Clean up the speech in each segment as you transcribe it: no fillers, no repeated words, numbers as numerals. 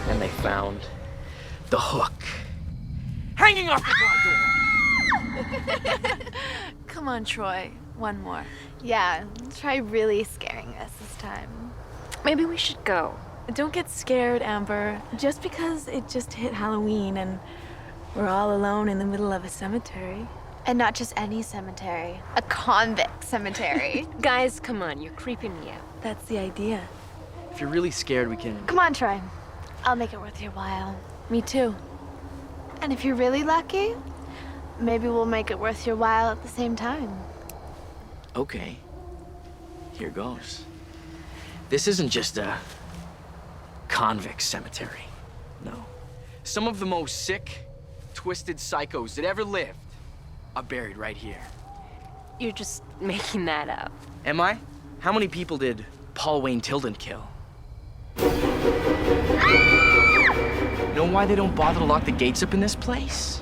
And they found the hook hanging off the car door. Come on, Troy. One more. Yeah, try really scaring us this time. Maybe we should go. Don't get scared, Amber. Just because it just hit Halloween and we're all alone in the middle of a cemetery. And not just any cemetery, a convict cemetery. Guys, come on, you're creeping me out. That's the idea. If you're really scared, we can... Come on, Troy. I'll make it worth your while. Me too. And if you're really lucky, maybe we'll make it worth your while at the same time. Okay. Here goes. This isn't just a convict cemetery. No. Some of the most sick, twisted psychos that ever lived are buried right here. You're just making that up. Am I? How many people did Paul Wayne Tilden kill? You know why they don't bother to lock the gates up in this place?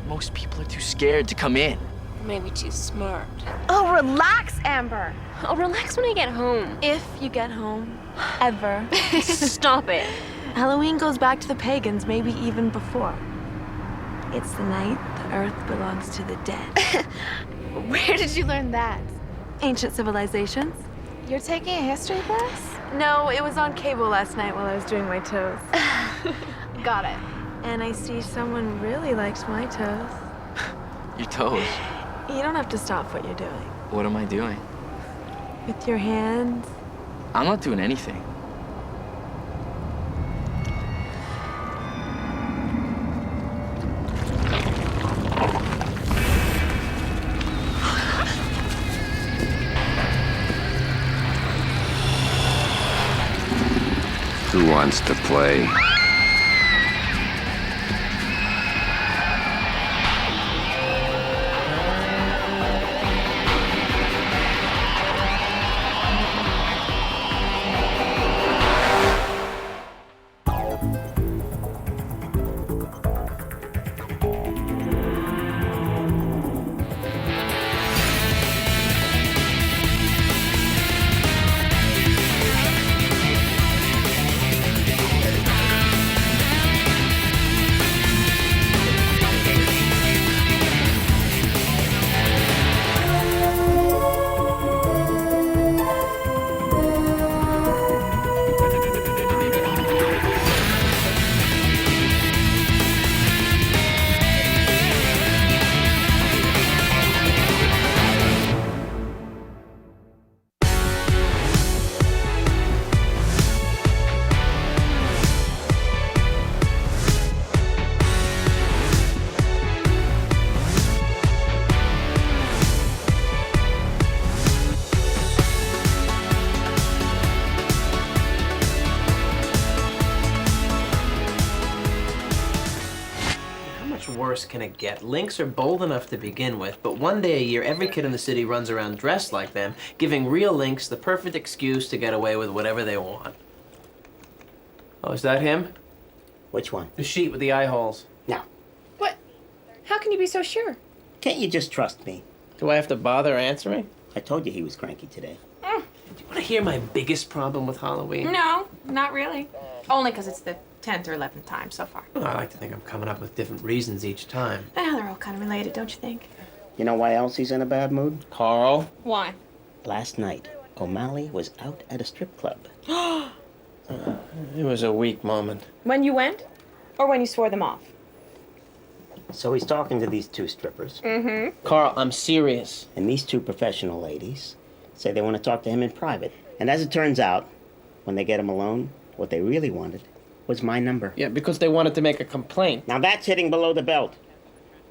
Most people are too scared to come in. Maybe too smart. Oh, relax, Amber. I'll relax when I get home. If you get home. Ever. Stop it. Halloween goes back to the pagans, maybe even before. It's the night the earth belongs to the dead. Where did you learn that? Ancient civilizations? You're taking a history class? No, it was on cable last night while I was doing my toes. Got it. And I see someone really likes my toes. Your toes. You don't have to stop what you're doing. What am I doing? With your hands. I'm not doing anything. Who wants to play? Worse can it get? Lynx are bold enough to begin with, but one day a year, every kid in the city runs around dressed like them, giving real lynx the perfect excuse to get away with whatever they want. Oh, is that him? Which one? The sheet with the eye holes. No. What? How can you be so sure? Can't you just trust me? Do I have to bother answering? I told you he was cranky today. Do you want to hear my biggest problem with Halloween? No, not really. Only because it's the 10th or 11th time so far. Well, I like to think I'm coming up with different reasons each time. Well, they're all kind of related, don't you think? You know why else he's in a bad mood? Carl? Why? Last night, O'Malley was out at a strip club. It was a weak moment. When you went? Or when you swore them off? So he's talking to these two strippers. Mm-hmm. Carl, I'm serious. And these two professional ladies say they want to talk to him in private. And as it turns out, when they get him alone, what they really wanted was my number. Yeah, because they wanted to make a complaint. Now that's hitting below the belt,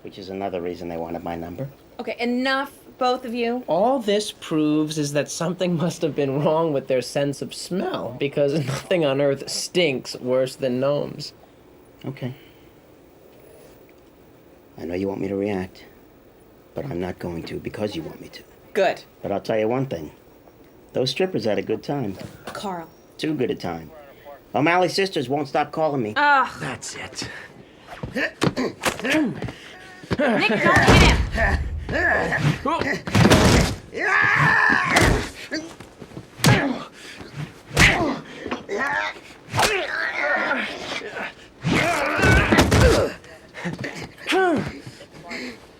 which is another reason they wanted my number. Okay, enough, both of you. All this proves is that something must have been wrong with their sense of smell, because nothing on earth stinks worse than gnomes. Okay. I know you want me to react, but I'm not going to because you want me to. Good. But I'll tell you one thing. Those strippers had a good time. Carl. Too good a time. O'Malley's sisters won't stop calling me. That's it. Nick, don't hit him.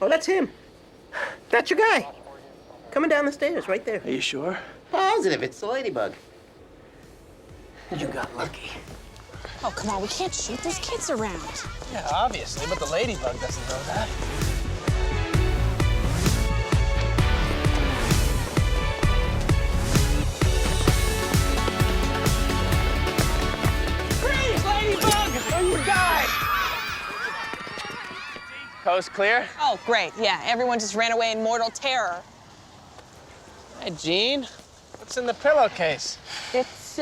Oh, that's him. That's your guy. Coming down the stairs, right there. Are you sure? Positive, it's the ladybug. You got lucky. Oh, come on, we can't shoot. There's kids around. Yeah, obviously, but the ladybug doesn't know that. Freeze, ladybug! Oh, you died! Coast clear? Oh, great. Yeah, everyone just ran away in mortal terror. Hey, Gene. What's in the pillowcase? It's,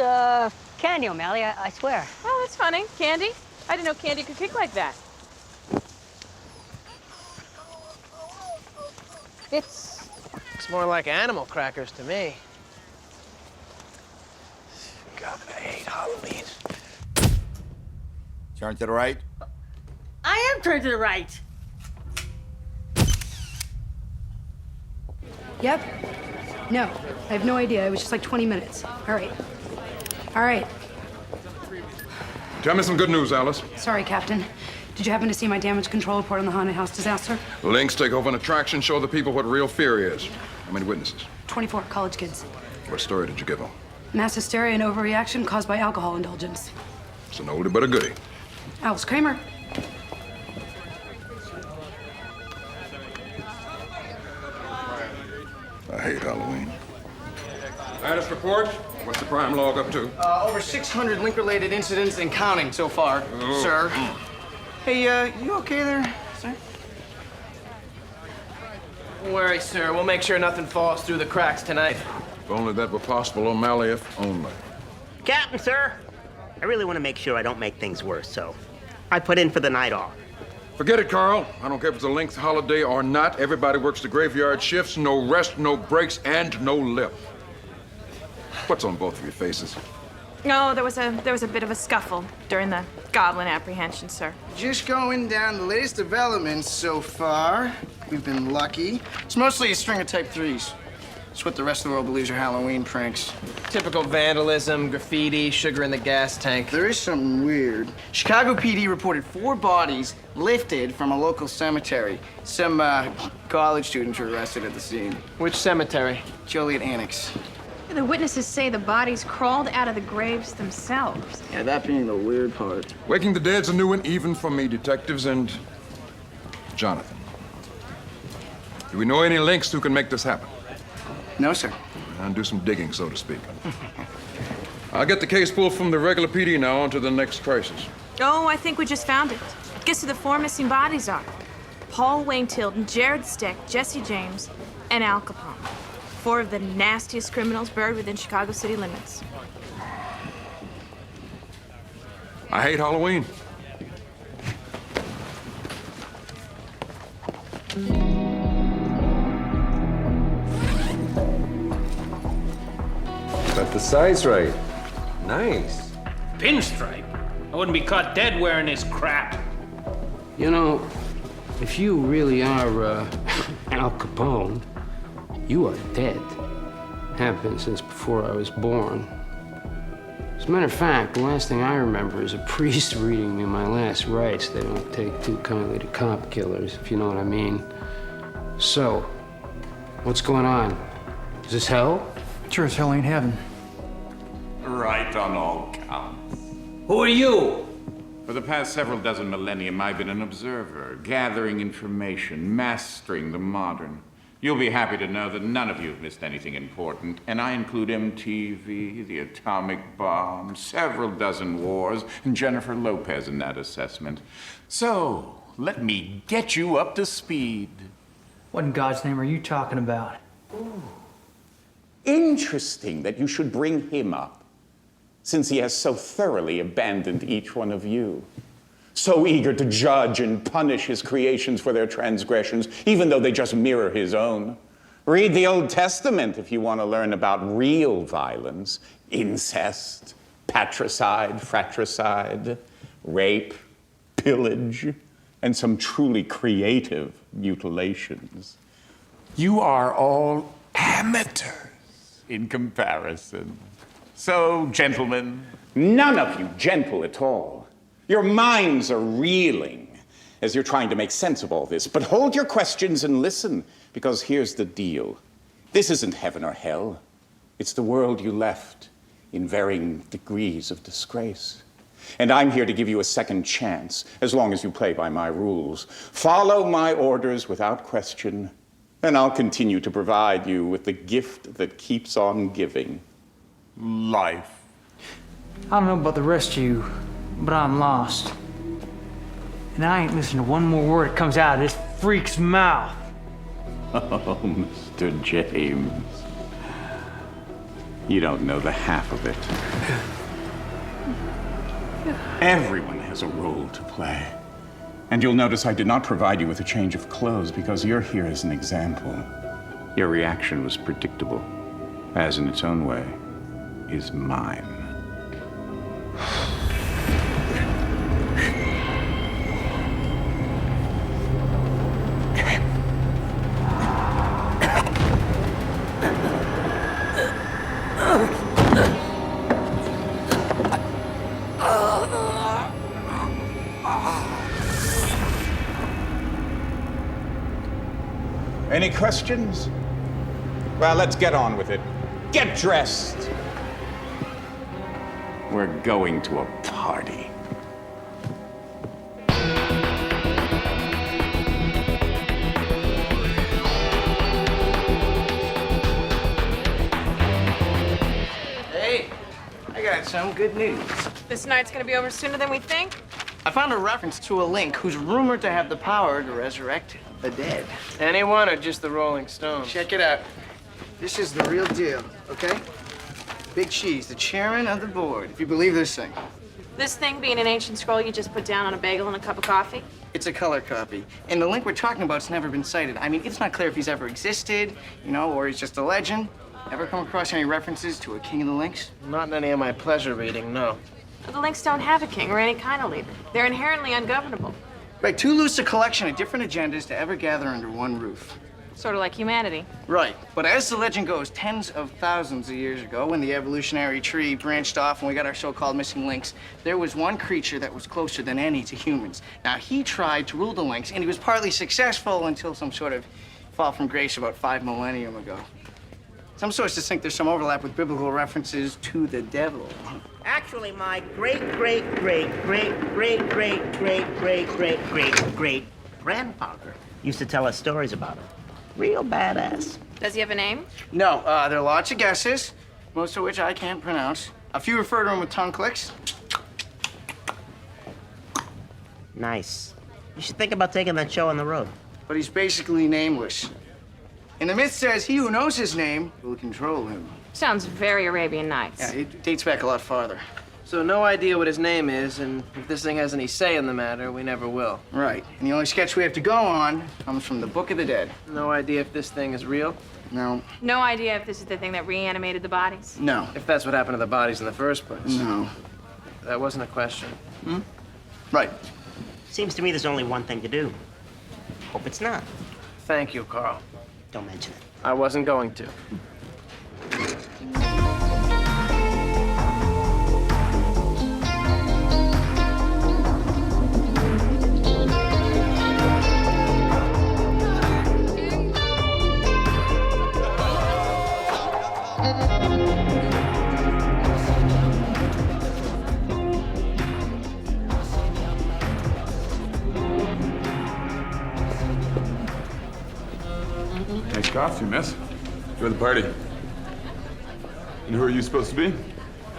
candy, O'Malley, I swear. Oh, that's funny. Candy? I didn't know candy could kick like that. It's... It's more like animal crackers to me. God, I hate Halloween. Turn to the right. I am turned to the right. Yep. No, I have no idea. It was just like 20 minutes. All right. All right. Tell me some good news, Alice. Sorry, Captain. Did you happen to see my damage control report on the haunted house disaster? Links take over an attraction, show the people what real fear is. How many witnesses? 24 college kids. What story did you give them? Mass hysteria and overreaction caused by alcohol indulgence. It's an oldie but a goodie. Alice Kramer. I hate Halloween. Status report. What's the crime log up to? Over 600 link-related incidents and counting so far, Oh. sir. Hey, you okay there, sir? Don't worry, sir. We'll make sure nothing falls through the cracks tonight. If only that were possible, O'Malley, if only. Captain, sir, I really want to make sure I don't make things worse, so I put in for the night off. Forget it, Carl. I don't care if it's a length holiday or not. Everybody works the graveyard shifts. No rest, no breaks, and no lip. What's on both of your faces? Oh, there was a bit of a scuffle during the goblin apprehension, sir. Just going down the latest developments so far. We've been lucky. It's mostly a string of type 3s. It's what the rest of the world believes are Halloween pranks. Typical vandalism, graffiti, sugar in the gas tank. There is something weird. Chicago PD reported 4 bodies lifted from a local cemetery. Some college students were arrested at the scene. Which cemetery? Joliet Annex. The witnesses say the bodies crawled out of the graves themselves. Yeah, that being the weird part. Waking the Dead's a new one, even for me, detectives, and Jonathan. Do we know any links who can make this happen? No, sir. And do some digging, so to speak. I'll get the case pulled from the regular PD now onto the next crisis. Oh, I think we just found it. Guess who the 4 missing bodies are? Paul Wayne Tilden, Jared Steck, Jesse James, and Al Capone. 4 of the nastiest criminals buried within Chicago city limits. I hate Halloween. Got the size right. Nice. Pinstripe? I wouldn't be caught dead wearing this crap. You know, if you really are, Al Capone, you are dead. Have been since before I was born. As a matter of fact, the last thing I remember is a priest reading me my last rites. They don't take too kindly to cop killers, if you know what I mean. So, what's going on? Is this hell? Sure as hell ain't heaven. Right on all counts. Who are you? For the past several dozen millennium, I've been an observer, gathering information, mastering the modern. You'll be happy to know that none of you have missed anything important, and I include MTV, the atomic bomb, several dozen wars, and Jennifer Lopez in that assessment. So, let me get you up to speed. What in God's name are you talking about? Ooh. Interesting that you should bring him up, since he has so thoroughly abandoned each one of you. So eager to judge and punish his creations for their transgressions, even though they just mirror his own. Read the Old Testament if you want to learn about real violence. Incest, patricide, fratricide, rape, pillage, and some truly creative mutilations. You are all amateurs in comparison. So, gentlemen, none of you gentle at all. Your minds are reeling as you're trying to make sense of all this. But hold your questions and listen, because here's the deal. This isn't heaven or hell. It's the world you left in varying degrees of disgrace. And I'm here to give you a second chance, as long as you play by my rules. Follow my orders without question, and I'll continue to provide you with the gift that keeps on giving. Life. I don't know about the rest of you, but I'm lost. And I ain't listening to one more word that comes out of this freak's mouth. Oh, Mr. James. You don't know the half of it. Everyone has a role to play. And you'll notice I did not provide you with a change of clothes because you're here as an example. Your reaction was predictable, as in its own way is mine. Any questions? Well, let's get on with it. Get dressed. We're going to a party. Hey, I got some good news. This night's gonna be over sooner than we think. I found a reference to a link who's rumored to have the power to resurrect the dead. Anyone or just the Rolling Stones? Check it out. This is the real deal, okay? Big Cheese, the chairman of the board, if you believe this thing. This thing being an ancient scroll you just put down on a bagel and a cup of coffee. It's a color copy. And the link we're talking about's never been cited. I mean, it's not clear if he's ever existed, you know, or he's just a legend. Ever come across any references to a king of the links? Not in any of my pleasure reading, no. The links don't have a king or any kind of leader. They're inherently ungovernable. Right, too loose a collection of different agendas to ever gather under one roof. Sort of like humanity. Right, but as the legend goes, tens of thousands of years ago, when the evolutionary tree branched off and we got our so-called missing links, there was one creature that was closer than any to humans. Now, he tried to rule the links, and he was partly successful until some sort of fall from grace about 5 millennium ago. Some sources think there's some overlap with biblical references to the devil. Actually, my great-great-great-great-great-great-great-great-great-grandfather used to tell us stories about him. Real badass. Does he have a name? No, there are lots of guesses, most of which I can't pronounce. A few refer to him with tongue clicks. Nice. You should think about taking that show on the road. But he's basically nameless. And the myth says he who knows his name will control him. Sounds very Arabian Nights. Yeah, it dates back a lot farther. So no idea what his name is, and if this thing has any say in the matter, we never will. Right. And the only sketch we have to go on comes from the Book of the Dead. No idea if this thing is real? No. No idea if this is the thing that reanimated the bodies? No. If that's what happened to the bodies in the first place? No. That wasn't a question. Hmm? Right. Seems to me there's only one thing to do. Hope it's not. Thank you, Carl. Don't mention it. I wasn't going to. Nice costume, miss. Enjoy the party. And who are you supposed to be?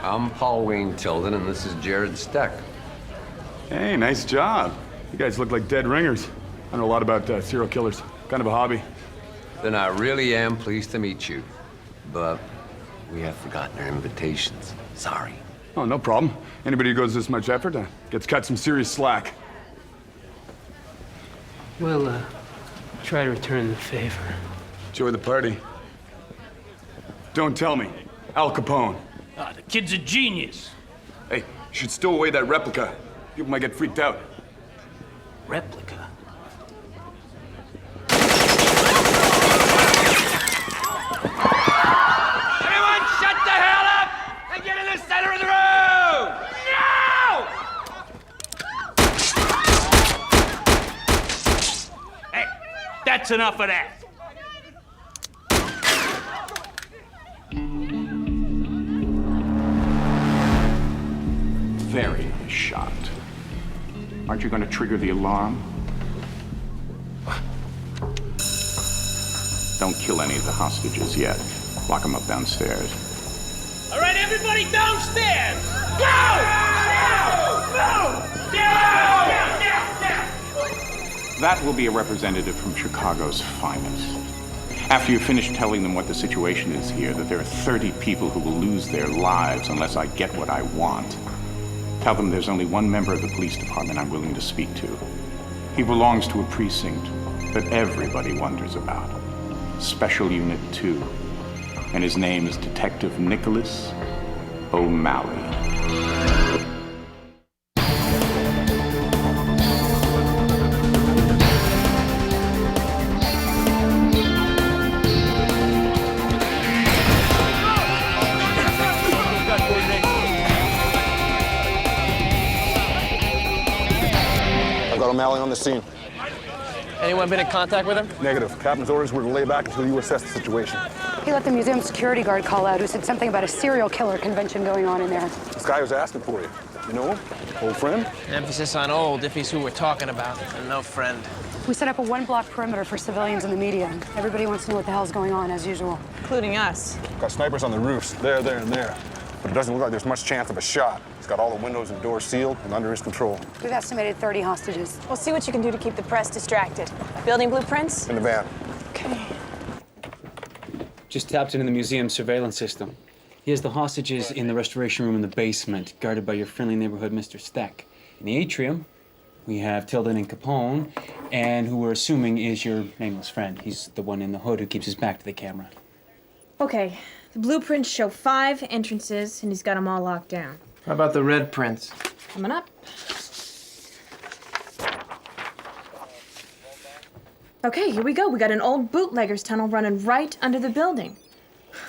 I'm Paul Wayne Tilden, and this is Jared Steck. Hey, nice job. You guys look like dead ringers. I know a lot about serial killers. Kind of a hobby. Then I really am pleased to meet you. But we have forgotten our invitations. Sorry. Oh, no problem. Anybody who goes this much effort gets cut some serious slack. We'll try to return the favor. Enjoy the party. Don't tell me. Al Capone. Ah, the kid's a genius. Hey, you should stow away that replica. People might get freaked out. Replica? Everyone shut the hell up and get in the center of the room! Now! Hey, that's enough of that. Very nice shot. Aren't you going to trigger the alarm? Don't kill any of the hostages yet. Lock them up downstairs. All right, everybody downstairs! Go! Now! Move! Down! That will be a representative from Chicago's finest. After you finish telling them what the situation is here, that there are 30 people who will lose their lives unless I get what I want, tell them there's only one member of the police department I'm willing to speak to. He belongs to a precinct that everybody wonders about. Special Unit 2. And his name is Detective Nicholas O'Malley. I've got O'Malley on the scene. Anyone been in contact with him? Negative. Captain's orders were to lay back until you assess the situation. He let the museum security guard call out who said something about a serial killer convention going on in there. This guy was asking for you. You know him? Old friend? Emphasis on old, if he's who we're talking about, and no friend. We set up a one-block perimeter for civilians and the media. Everybody wants to know what the hell's going on, as usual. Including us. Got snipers on the roofs, there, and there. But it doesn't look like there's much chance of a shot. He's got all the windows and doors sealed and under his control. We've estimated 30 hostages. We'll see what you can do to keep the press distracted. Building blueprints? In the van. Okay. Just tapped into the museum surveillance system. He has the hostages in the restoration room in the basement, guarded by your friendly neighborhood Mr. Steck. In the atrium, we have Tilden and Capone, and who we're assuming is your nameless friend. He's the one in the hood who keeps his back to the camera. Okay, the blueprints show 5 entrances, and he's got them all locked down. How about the red prints? Coming up. Okay, here we go. We got an old bootlegger's tunnel running right under the building.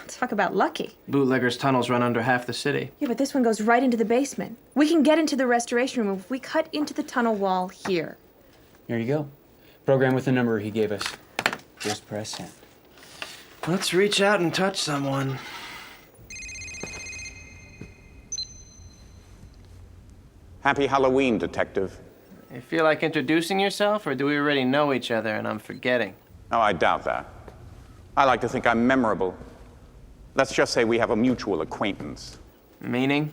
Talk about lucky. Bootleggers' tunnels run under half the city. Yeah, but this one goes right into the basement. We can get into the restoration room if we cut into the tunnel wall here. There you go. Program with the number he gave us. Just press send. Let's reach out and touch someone. Happy Halloween, Detective. You feel like introducing yourself, or do we already know each other and I'm forgetting? Oh, I doubt that. I like to think I'm memorable. Let's just say we have a mutual acquaintance. Meaning?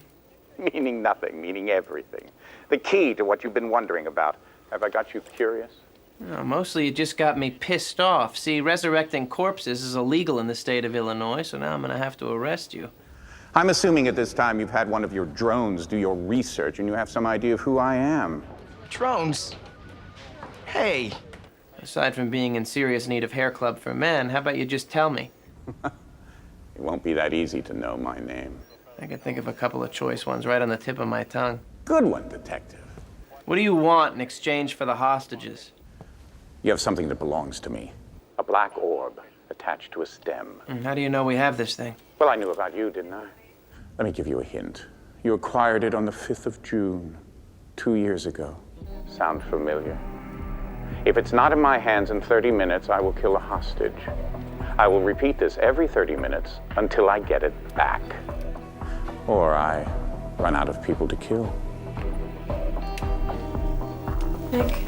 Meaning nothing, meaning everything. The key to what you've been wondering about. Have I got you curious? No, mostly you just got me pissed off. See, resurrecting corpses is illegal in the state of Illinois, so now I'm gonna have to arrest you. I'm assuming at this time you've had one of your drones do your research and you have some idea of who I am. Drones? Hey! Aside from being in serious need of hair club for men, how about you just tell me? It won't be that easy to know my name. I could think of a couple of choice ones right on the tip of my tongue. Good one, Detective. What do you want in exchange for the hostages? You have something that belongs to me. A black orb attached to a stem. And how do you know we have this thing? Well, I knew about you, didn't I? Let me give you a hint. You acquired it on the 5th of June, 2 years ago. Sound familiar? If it's not in my hands in 30 minutes, I will kill a hostage. I will repeat this every 30 minutes until I get it back. Or I run out of people to kill. Nick.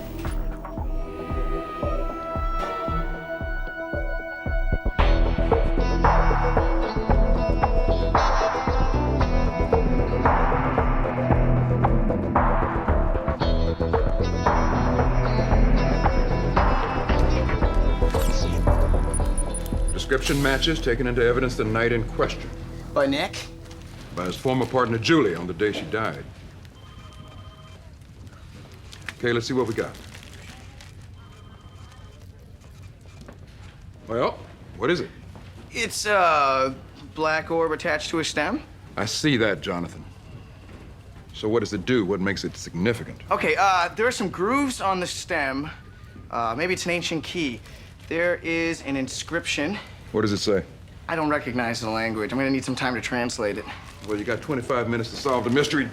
Description matches taken into evidence the night in question. By Nick? By his former partner Julie on the day she died. Okay, let's see what we got. Well, What is it? It's a black orb attached to a stem. I see that, Jonathan. So what does it do? What makes it significant? Okay, there are some grooves on the stem. Maybe it's an ancient key. There is an inscription. What does it say? I don't recognize the language. I'm gonna need some time to translate it. Well, you got 25 minutes to solve the mystery.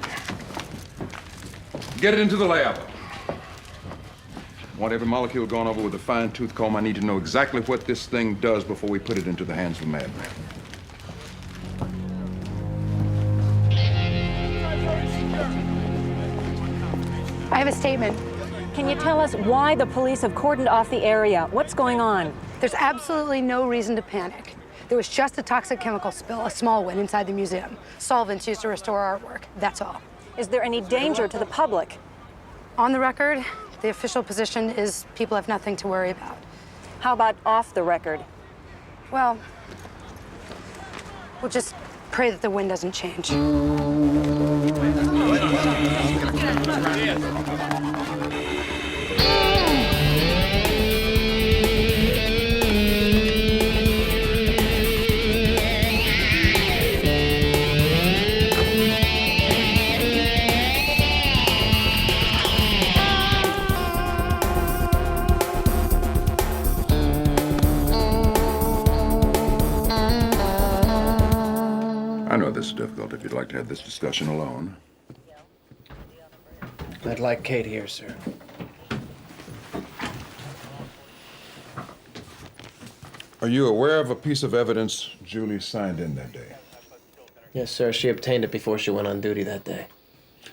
Get it into the lab. I want every molecule gone over with a fine-tooth comb. I need to know exactly what this thing does before we put it into the hands of a madman. I have a statement. Can you tell us why the police have cordoned off the area? What's going on? There's absolutely no reason to panic. There was just a toxic chemical spill, a small one, inside the museum. Solvents used to restore artwork, that's all. Is there any danger to the public? On the record, the official position is people have nothing to worry about. How about off the record? Well, we'll just pray that the wind doesn't change. I know this is difficult if you'd like to have this discussion alone. I'd like Kate here, sir. Are you aware of a piece of evidence Julie signed in that day? Yes, sir. She obtained it before she went on duty that day.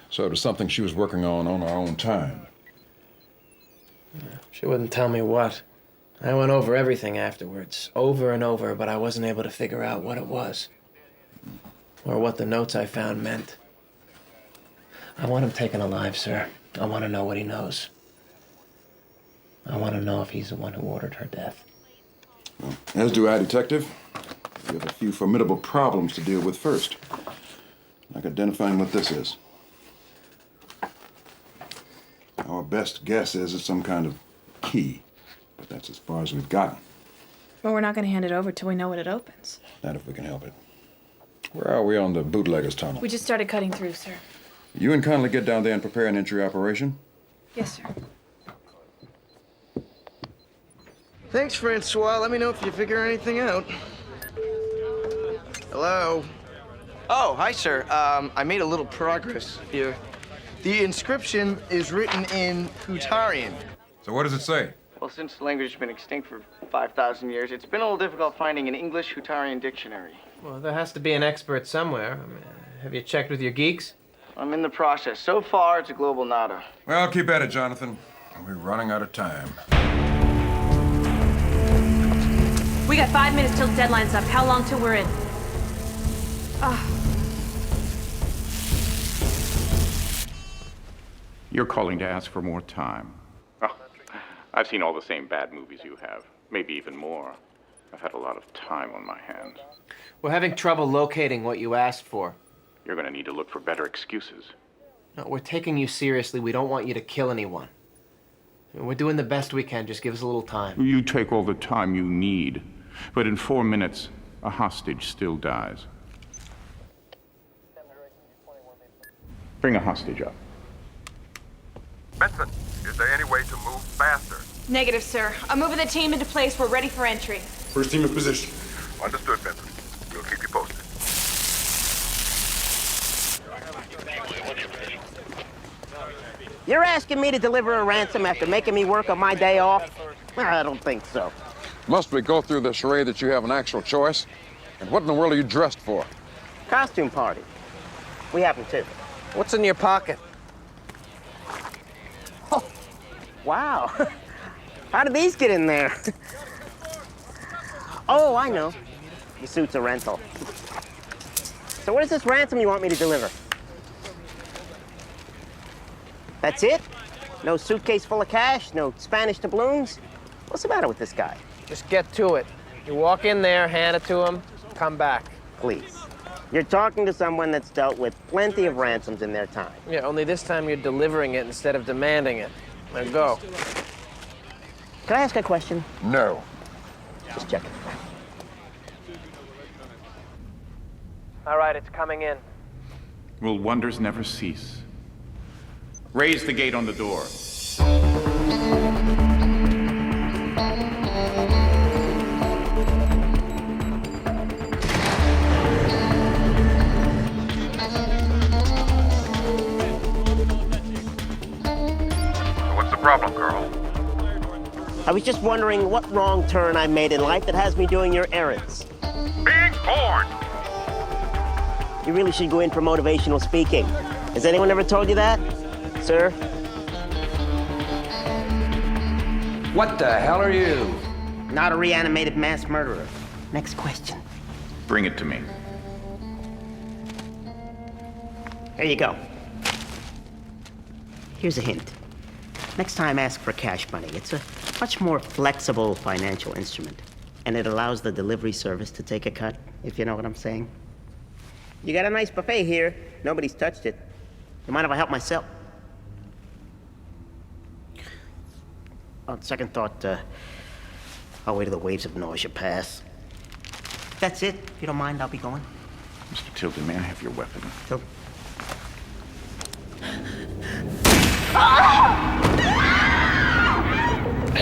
So it was something she was working on her own time. She wouldn't tell me what. I went over everything afterwards, over and over, but I wasn't able to figure out what it was. Or what the notes I found meant. I want him taken alive, sir. I want to know what he knows. I want to know if he's the one who ordered her death. Well, as do I, Detective. We have a few formidable problems to deal with first. Like identifying what this is. Our best guess is it's some kind of key, but that's as far as we've gotten. Well, we're not gonna hand it over till we know what it opens. Not if we can help it. Where are we on the bootleggers tunnel? We just started cutting through, sir. You and Connolly get down there and prepare an entry operation? Yes, sir. Thanks, Francois. Let me know if you figure anything out. Hello? Oh, hi, sir. I made a little progress here. The inscription is written in Hutarian. So what does it say? Well, since the language has been extinct for 5,000 years, it's been a little difficult finding an English Hutarian dictionary. Well, there has to be an expert somewhere. I mean, have you checked with your geeks? I'm in the process. So far, it's a global nada. Well, keep at it, Jonathan. We're running out of time. We got 5 minutes till deadline's up. How long till we're in? You're calling to ask for more time. Oh, I've seen all the same bad movies you have, maybe even more. I've had a lot of time on my hands. We're having trouble locating what you asked for. You're gonna need to look for better excuses. No, we're taking you seriously. We don't want you to kill anyone. We're doing the best we can. Just give us a little time. You take all the time you need, but in 4 minutes, a hostage still dies. Bring a hostage up. Benson, is there any way to move faster? Negative, sir. I'm moving the team into place. We're ready for entry. First team in position. Understood, Benson. We'll keep you posted. You're asking me to deliver a ransom after making me work on my day off? I don't think so. Must we go through the charade that you have an actual choice? And what in the world are you dressed for? Costume party. We happen to. What's in your pocket? Oh, wow. How did these get in there? Oh, I know. The suit's a rental. So what is this ransom you want me to deliver? That's it? No suitcase full of cash? No Spanish doubloons? What's the matter with this guy? Just get to it. You walk in there, hand it to him, come back. Please. You're talking to someone that's dealt with plenty of ransoms in their time. Yeah, only this time you're delivering it instead of demanding it. Now go. Can I ask a question? No. Just checking. All right, it's coming in. Will wonders never cease? Raise the gate on the door. What's the problem, Carl? I was just wondering what wrong turn I made in life that has me doing your errands. Being born! You really should go in for motivational speaking. Has anyone ever told you that, sir? What the hell are you? Not a reanimated mass murderer. Next question. Bring it to me. Here you go. Here's a hint. Next time, ask for cash money. It's a much more flexible financial instrument, and it allows the delivery service to take a cut, if you know what I'm saying. You got a nice buffet here. Nobody's touched it. You mind if I help myself? On second thought, I'll wait till the waves of nausea pass. That's it. If you don't mind, I'll be going. Mr. Tilden, may I have your weapon? Tilden.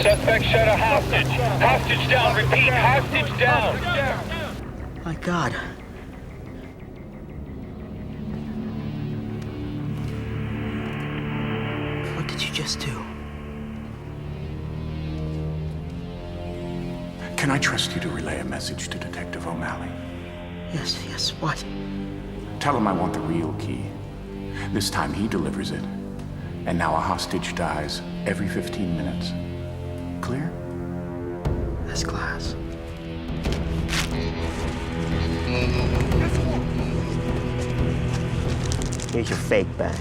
Suspect shot a hostage. Hostage down. Repeat, hostage down. My God. What did you just do? Can I trust you to relay a message to Detective O'Malley? Yes, what? Tell him I want the real key. This time he delivers it. And now a hostage dies every 15 minutes. Clear? That's class. Here's your fake bag.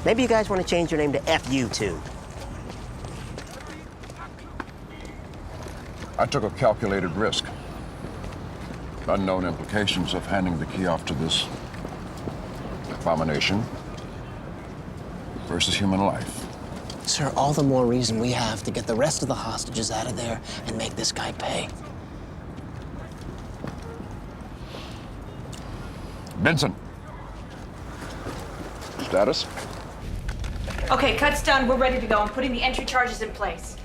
Maybe you guys want to change your name to FU2. I took a calculated risk. Unknown implications of handing the key off to this abomination versus human life. Sir, all the more reason we have to get the rest of the hostages out of there and make this guy pay. Benson. Status? Okay, cut's done. We're ready to go. I'm putting the entry charges in place.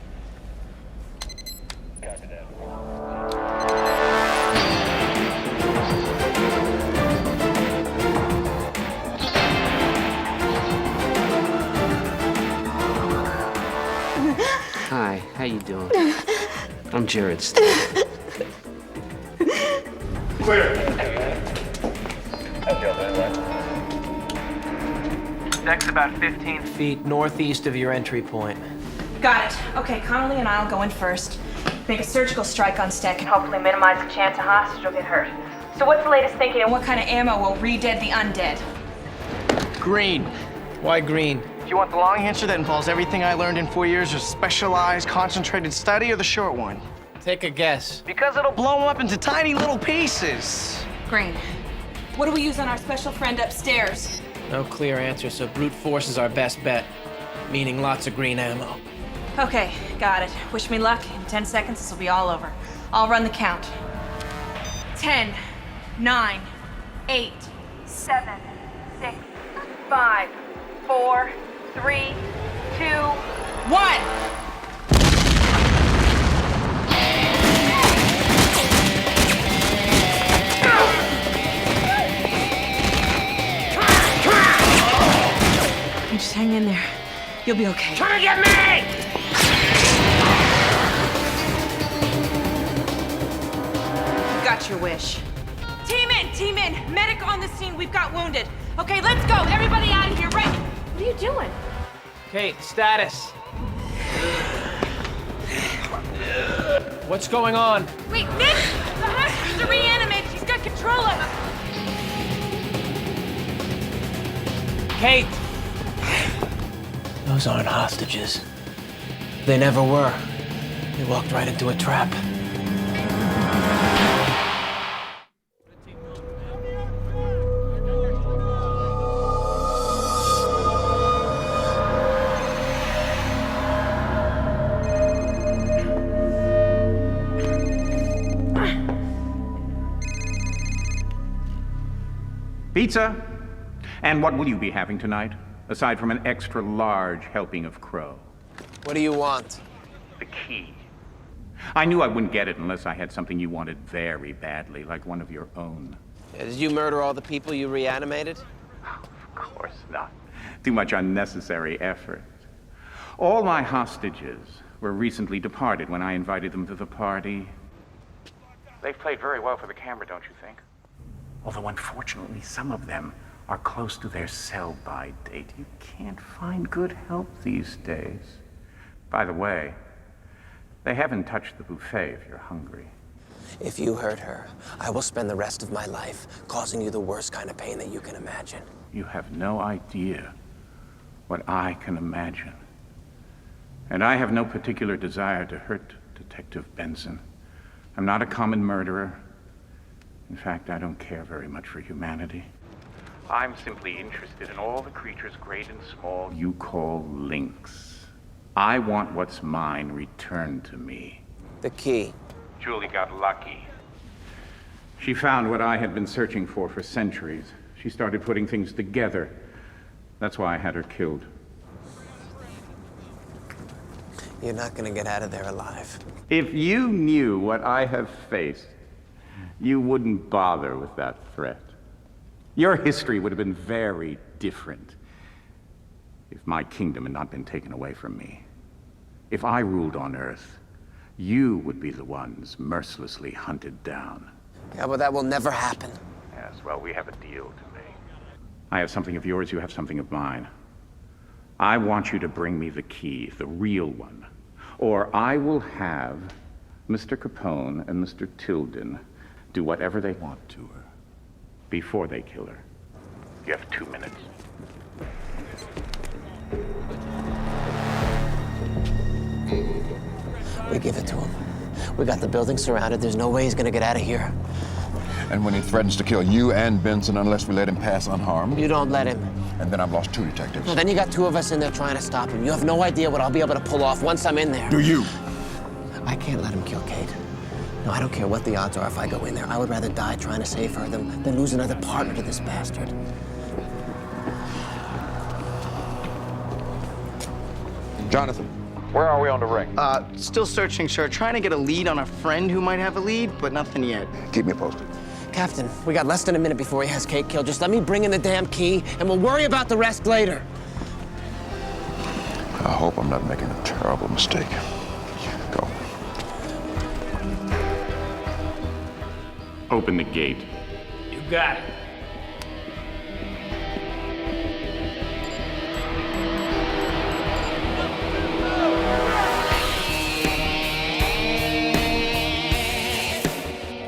Hi, how you doing? I'm Jared Stick. Clear. Deck's about 15 feet northeast of your entry point. Got it. Okay, Connolly and I'll go in first. Make a surgical strike on Stick and hopefully minimize the chance a hostage will get hurt. So what's the latest thinking and what kind of ammo will re-dead the undead? Green. Why green? Do you want the long answer that involves everything I learned in 4 years of specialized, concentrated study, or the short one? Take a guess. Because it'll blow them up into tiny little pieces. Green. What do we use on our special friend upstairs? No clear answer, so brute force is our best bet. Meaning lots of green ammo. Okay, got it. Wish me luck. In 10 seconds, this will be all over. I'll run the count. 10, 9, 8, 7, 6, 5, 4, 3, 2, 1. You just hang in there. You'll be okay. Trying to get me! Got your wish. Team in! Team in! Medic on the scene. We've got wounded. Okay, let's go. Everybody out of here. Right. What are you doing? Kate, status. What's going on? Wait, Nick! The hostages are reanimated. She's got control of them. Kate! Those aren't hostages. They never were. They walked right into a trap. Pizza? And what will you be having tonight, aside from an extra large helping of crow? What do you want? The key. I knew I wouldn't get it unless I had something you wanted very badly, like one of your own. Yeah, did you murder all the people you reanimated? Of course not. Too much unnecessary effort. All my hostages were recently departed when I invited them to the party. They've played very well for the camera, don't you think? Although, unfortunately, some of them are close to their sell-by date. You can't find good help these days. By the way, they haven't touched the buffet if you're hungry. If you hurt her, I will spend the rest of my life causing you the worst kind of pain that you can imagine. You have no idea what I can imagine. And I have no particular desire to hurt Detective Benson. I'm not a common murderer. In fact, I don't care very much for humanity. I'm simply interested in all the creatures, great and small, you call lynx. I want what's mine returned to me. The key. Julie got lucky. She found what I had been searching for centuries. She started putting things together. That's why I had her killed. You're not gonna get out of there alive. If you knew what I have faced, you wouldn't bother with that threat. Your history would have been very different if my kingdom had not been taken away from me. If I ruled on Earth, you would be the ones mercilessly hunted down. Yeah, but that will never happen. Yes, well, we have a deal to make. I have something of yours, you have something of mine. I want you to bring me the key, the real one, or I will have Mr. Capone and Mr. Tilden do whatever they want to her before they kill her. You have 2 minutes. We give it to him. We got the building surrounded. There's no way he's gonna get out of here. And when he threatens to kill you and Benson unless we let him pass unharmed? You don't let him. And then I've lost 2 detectives. No, then you got 2 of us in there trying to stop him. You have no idea what I'll be able to pull off once I'm in there. Do you? I can't let him kill Kate. No, I don't care what the odds are if I go in there. I would rather die trying to save her than lose another partner to this bastard. Jonathan, where are we on the ring? Still searching, sir. Trying to get a lead on a friend who might have a lead, but nothing yet. Keep me posted. Captain, we got less than a minute before he has Kate killed. Just let me bring in the damn key, and we'll worry about the rest later. I hope I'm not making a terrible mistake. Go. Open the gate. You got it.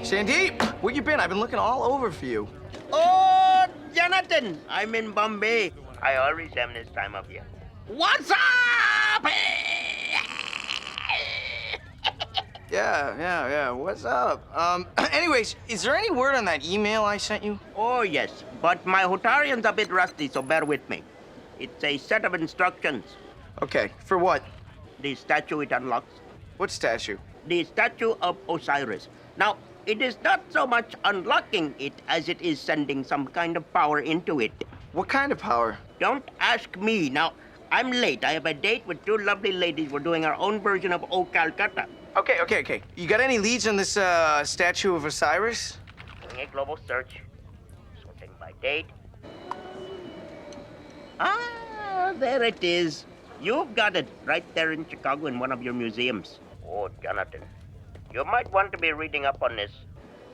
Sandeep, where you been? I've been looking all over for you. Oh, Jonathan, I'm in Bombay. I always am this time of year. What's up? Yeah. What's up? Anyways, is there any word on that email I sent you? Oh, yes, but my Hutarian's a bit rusty, so bear with me. It's a set of instructions. Okay, for what? The statue it unlocks. What statue? The statue of Osiris. Now, it is not so much unlocking it as it is sending some kind of power into it. What kind of power? Don't ask me. Now, I'm late. I have a date with 2 lovely ladies. We're doing our own version of O Calcutta. Okay. You got any leads on this statue of Osiris? Doing a global search. Sorting by date. Ah, there it is. You've got it right there in Chicago in one of your museums. Oh, Jonathan, you might want to be reading up on this.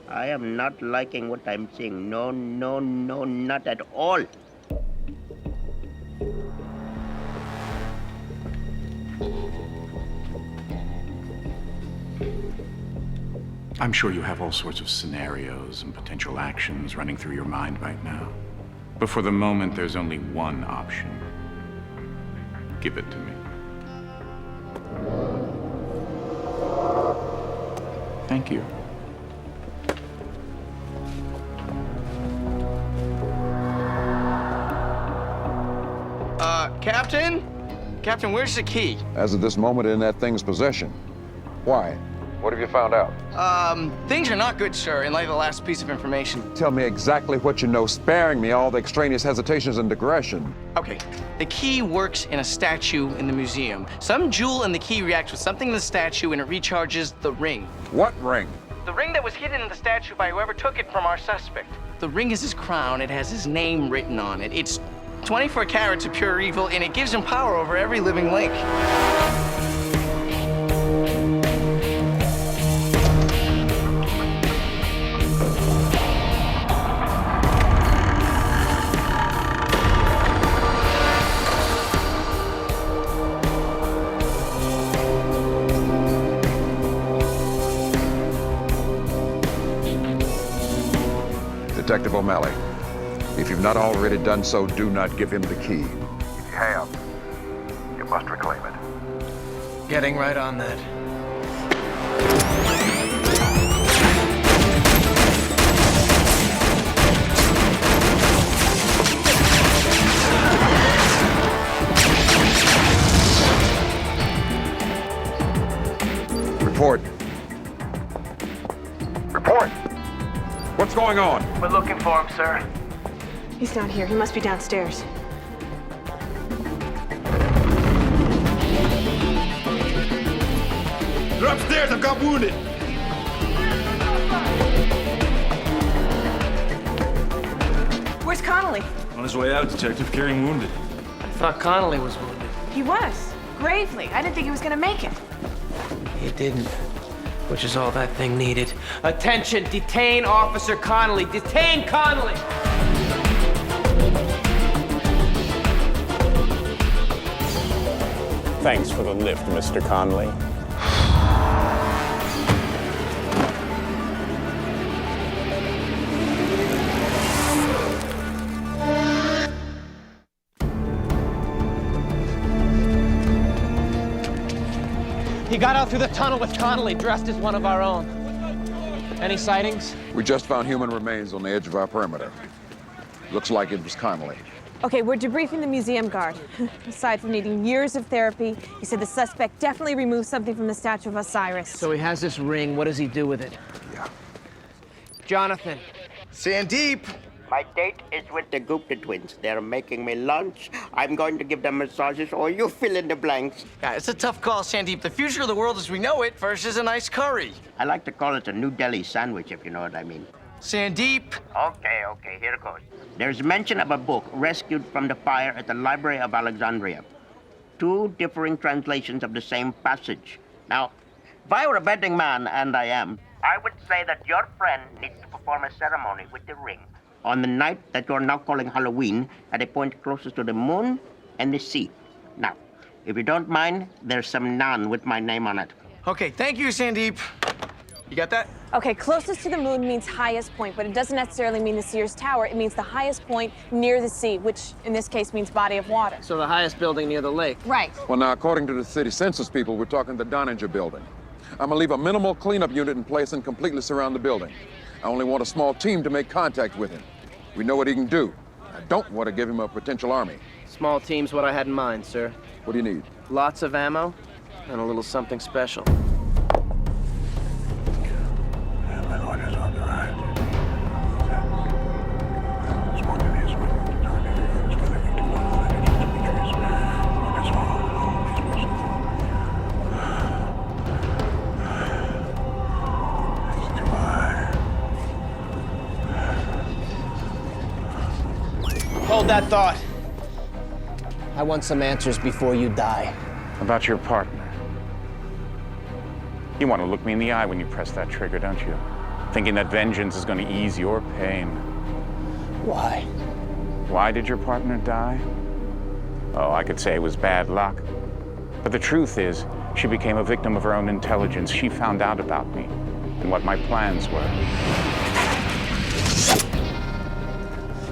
I am not liking what I'm seeing. No, not at all. I'm sure you have all sorts of scenarios and potential actions running through your mind right now. But for the moment, there's only one option. Give it to me. Thank you. Captain? Captain, where's the key? As of this moment, in that thing's possession. Why? What have you found out? Things are not good, sir, in light of the last piece of information. Tell me exactly what you know, sparing me all the extraneous hesitations and digression. Okay, the key works in a statue in the museum. Some jewel in the key reacts with something in the statue and it recharges the ring. What ring? The ring that was hidden in the statue by whoever took it from our suspect. The ring is his crown. It has his name written on it. It's 24 carats of pure evil, and it gives him power over every living link. Detective O'Malley, if you've not already done so, do not give him the key. If you have, you must reclaim it. Getting right on that. Report. Report! What's going on? We're looking for him, sir. He's not here. He must be downstairs. They're upstairs. I've got wounded. Where's Connolly? On his way out, Detective, carrying wounded. I thought Connolly was wounded. He was. Gravely. I didn't think he was gonna make it. He didn't. Which is all that thing needed. Attention! Detain Officer Connolly! Detain Connolly! Thanks for the lift, Mr. Conley. He got out through the tunnel with Connolly, dressed as one of our own. Any sightings? We just found human remains on the edge of our perimeter. Looks like it was Connolly. Okay, we're debriefing the museum guard. Aside from needing years of therapy, he said the suspect definitely removed something from the statue of Osiris. So he has this ring. What does he do with it? Yeah. Jonathan. Sandeep! My date is with the Gupta twins. They're making me lunch. I'm going to give them massages, or you fill in the blanks. Yeah, it's a tough call, Sandeep. The future of the world as we know it versus a nice curry. I like to call it a New Delhi sandwich, if you know what I mean. Sandeep! Okay, here goes. There's mention of a book rescued from the fire at the Library of Alexandria. Two differing translations of the same passage. Now, if I were a betting man, and I am, I would say that your friend needs to perform a ceremony with the ring on the night that you're now calling Halloween at a point closest to the moon and the sea. Now, if you don't mind, there's some naan with my name on it. Okay, thank you, Sandeep. You got that? Okay, closest to the moon means highest point, but it doesn't necessarily mean the Sears Tower. It means the highest point near the sea, which in this case means body of water. So the highest building near the lake. Right. Well, now, according to the city census people, we're talking the Donninger building. I'm gonna leave a minimal cleanup unit in place and completely surround the building. I only want a small team to make contact with him. We know what he can do. I don't want to give him a potential army. Small team's what I had in mind, sir. What do you need? Lots of ammo and a little something special. Hold that thought. I want some answers before you die. About your partner. You want to look me in the eye when you press that trigger, don't you? Thinking that vengeance is going to ease your pain. Why? Why did your partner die? Oh, I could say it was bad luck. But the truth is, she became a victim of her own intelligence. She found out about me and what my plans were.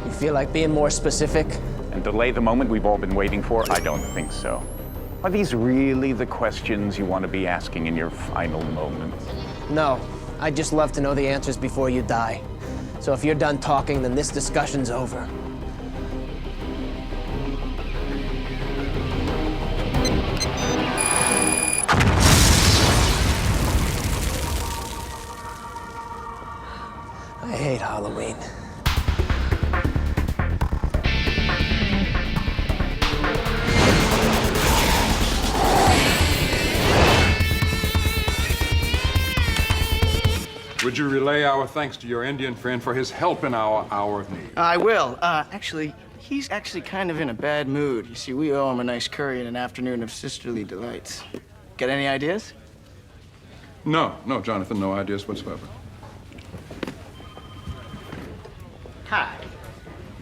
You feel like being more specific? And delay the moment we've all been waiting for? I don't think so. Are these really the questions you want to be asking in your final moments? No. I'd just love to know the answers before you die. So if you're done talking, then this discussion's over. hate Halloween. Would you relay our thanks to your Indian friend for his help in our hour of need? I will. Actually, he's actually kind of in a bad mood. You see, we owe him a nice curry and an afternoon of sisterly delights. Got any ideas? No, Jonathan, no ideas whatsoever. Hi.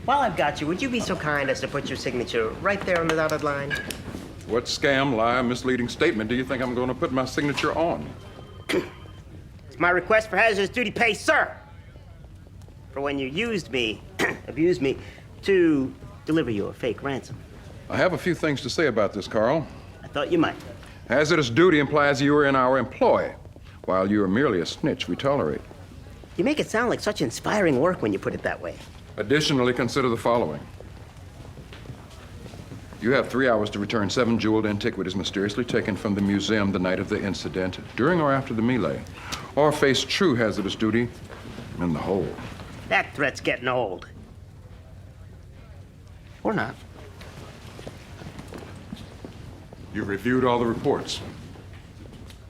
While I've got you, would you be so kind as to put your signature right there on the dotted line? What scam, lie, misleading statement do you think I'm going to put my signature on? It's my request for hazardous duty pay, sir. For when you used me, abused me, to deliver you a fake ransom. I have a few things to say about this, Carl. I thought you might. Hazardous duty implies you are in our employ, while you are merely a snitch we tolerate. You make it sound like such inspiring work when you put it that way. Additionally, consider the following. You have 3 hours to return 7 jeweled antiquities mysteriously taken from the museum the night of the incident, during or after the melee, or face true hazardous duty in the hole. That threat's getting old. Or not. You've reviewed all the reports.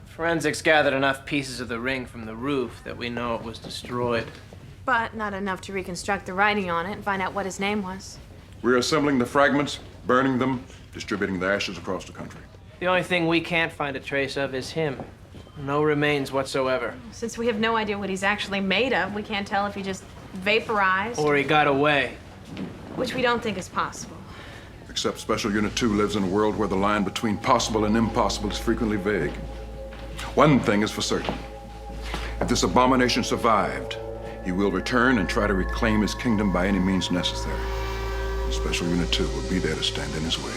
Forensics gathered enough pieces of the ring from the roof that we know it was destroyed. But not enough to reconstruct the writing on it and find out what his name was. We're assembling the fragments, burning them, distributing the ashes across the country. The only thing we can't find a trace of is him. No remains whatsoever. Since we have no idea what he's actually made of, we can't tell if he just vaporized. Or he got away. Which we don't think is possible. Except Special Unit 2 lives in a world where the line between possible and impossible is frequently vague. One thing is for certain. If this abomination survived, he will return and try to reclaim his kingdom by any means necessary. Special Unit 2 will be there to stand in his way.